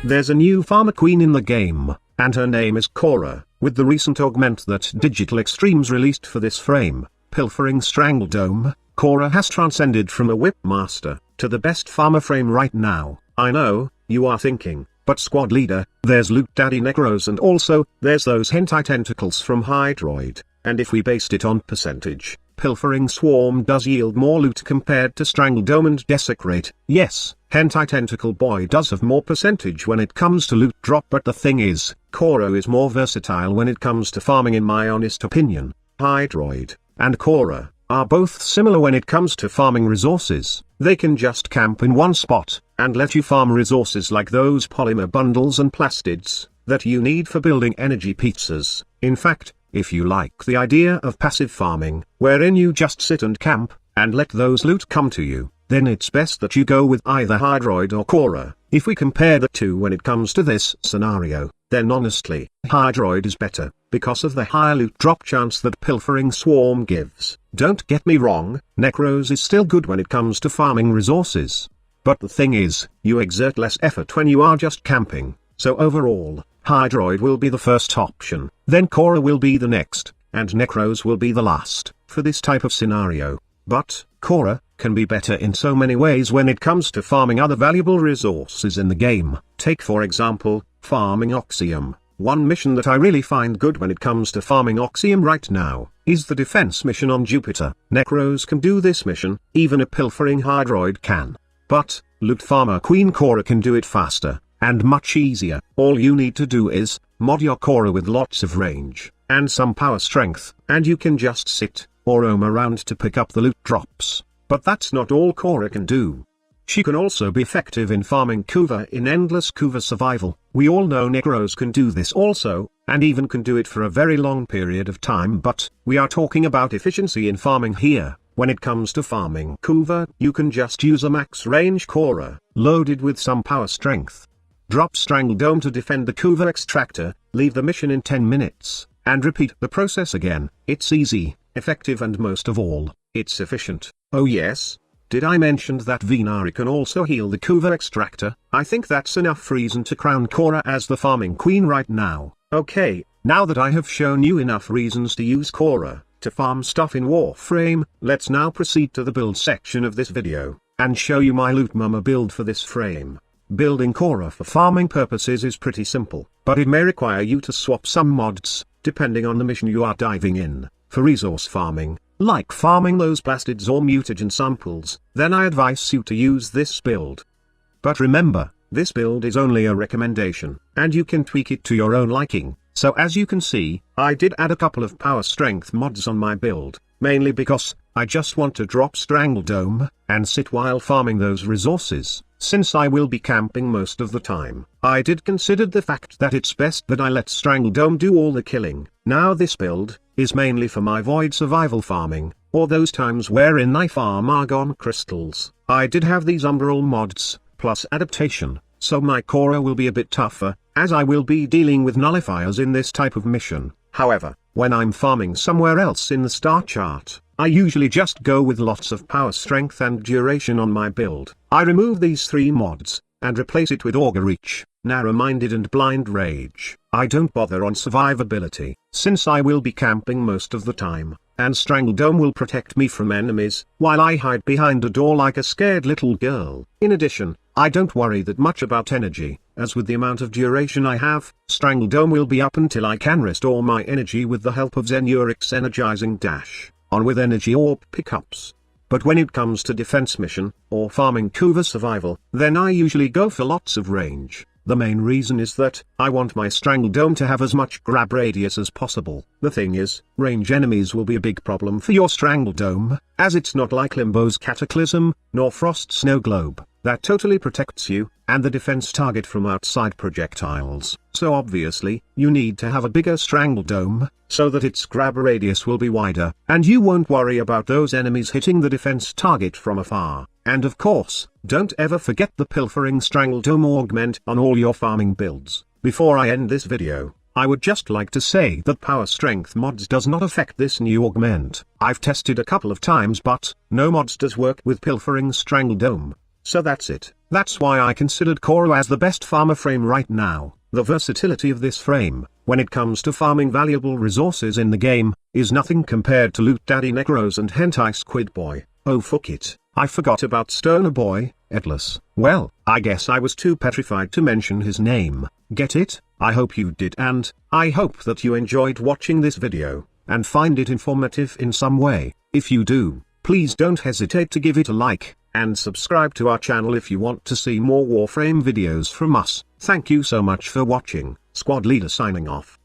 there's a new farmer queen in the game, and her name is Khora. With the recent augment that Digital Extremes released for this frame, Pilfering Strangledome, Khora has transcended from a whip master to the best farmer frame right now. I know, you are thinking, but squad leader, there's Loot Daddy Necros and also, there's those hentai tentacles from Hydroid, and if we based it on percentage, Pilfering Swarm does yield more loot compared to Strangledome and Desecrate. Yes, hentai tentacle boy does have more percentage when it comes to loot drop, but the thing is, Khora is more versatile when it comes to farming in my honest opinion. Hydroid and Khora are both similar when it comes to farming resources. They can just camp in one spot, and let you farm resources like those polymer bundles and plastids, that you need for building energy pizzas. In fact, if you like the idea of passive farming, wherein you just sit and camp, and let those loot come to you, then it's best that you go with either Hydroid or Khora. If we compare the two when it comes to this scenario, then honestly, Hydroid is better, because of the higher loot drop chance that Pilfering Swarm gives. Don't get me wrong, Necros is still good when it comes to farming resources. But the thing is, you exert less effort when you are just camping, so overall, Hydroid will be the first option, then Khora will be the next, and Necros will be the last, for this type of scenario. But, Khora can be better in so many ways when it comes to farming other valuable resources in the game. Take for example, farming Oxium. One mission that I really find good when it comes to farming Oxium right now, is the defense mission on Jupiter. Necros can do this mission, even a Pilfering Hydroid can. But, Loot Farmer Queen Khora can do it faster, and much easier. All you need to do is, mod your Khora with lots of range, and some power strength, and you can just sit, or roam around to pick up the loot drops. But that's not all Khora can do. She can also be effective in farming Kuva in Endless Kuva Survival. We all know Necros can do this also, and even can do it for a very long period of time, but we are talking about efficiency in farming here. When it comes to farming Kuva, you can just use a max range Khora, loaded with some power strength. Drop Strangledome to defend the Kuva extractor, leave the mission in 10 minutes, and repeat the process again. It's easy, effective, and most of all, it's efficient. Oh yes, did I mention that Venari can also heal the Kuva extractor? I think that's enough reason to crown Khora as the farming queen right now. Okay, now that I have shown you enough reasons to use Khora to farm stuff in Warframe, let's now proceed to the build section of this video, and show you my Loot Mama build for this frame. Building Khora for farming purposes is pretty simple, but it may require you to swap some mods, depending on the mission you are diving in. For resource farming, like farming those plastids or mutagen samples, then I advise you to use this build. But remember, this build is only a recommendation, and you can tweak it to your own liking. So as you can see, I did add a couple of power strength mods on my build, mainly because I just want to drop Strangledome and sit while farming those resources. Since I will be camping most of the time, I did consider the fact that it's best that I let Strangledome do all the killing. Now this build is mainly for my void survival farming, or those times wherein I farm argon crystals. I did have these umbral mods, plus adaptation, so my Khora will be a bit tougher, as I will be dealing with nullifiers in this type of mission. However, when I'm farming somewhere else in the star chart, I usually just go with lots of power strength and duration on my build. I remove these 3 mods, and replace it with Augur Reach, Narrow-Minded and Blind Rage. I don't bother on survivability, since I will be camping most of the time, and Strangledome will protect me from enemies, while I hide behind a door like a scared little girl. In addition, I don't worry that much about energy, as with the amount of duration I have, Strangledome will be up until I can restore my energy with the help of Zenuric's energizing dash, on with energy orb pickups. But when it comes to defense mission, or farming Kuva survival, then I usually go for lots of range. The main reason is that I want my Strangledome to have as much grab radius as possible. The thing is, range enemies will be a big problem for your Strangledome, as it's not like Limbo's Cataclysm, nor Frost Snow Globe, that totally protects you, and the defense target from outside projectiles. So obviously, you need to have a bigger Strangledome, so that its grab radius will be wider, and you won't worry about those enemies hitting the defense target from afar. And of course, don't ever forget the Pilfering Strangledome augment on all your farming builds. Before I end this video, I would just like to say that power strength mods does not affect this new augment. I've tested a couple of times, but no mods does work with Pilfering Strangledome. So that's it. That's why I considered Khora as the best farmer frame right now. The versatility of this frame, when it comes to farming valuable resources in the game, is nothing compared to Loot Daddy Necros and Hentai Squid Boy. Oh fuck it, I forgot about Stoner Boy, Atlas. Well, I guess I was too petrified to mention his name. Get it? I hope you did, and I hope that you enjoyed watching this video, and find it informative in some way. If you do, please don't hesitate to give it a like, and subscribe to our channel if you want to see more Warframe videos from us. Thank you so much for watching. Squad Leader signing off.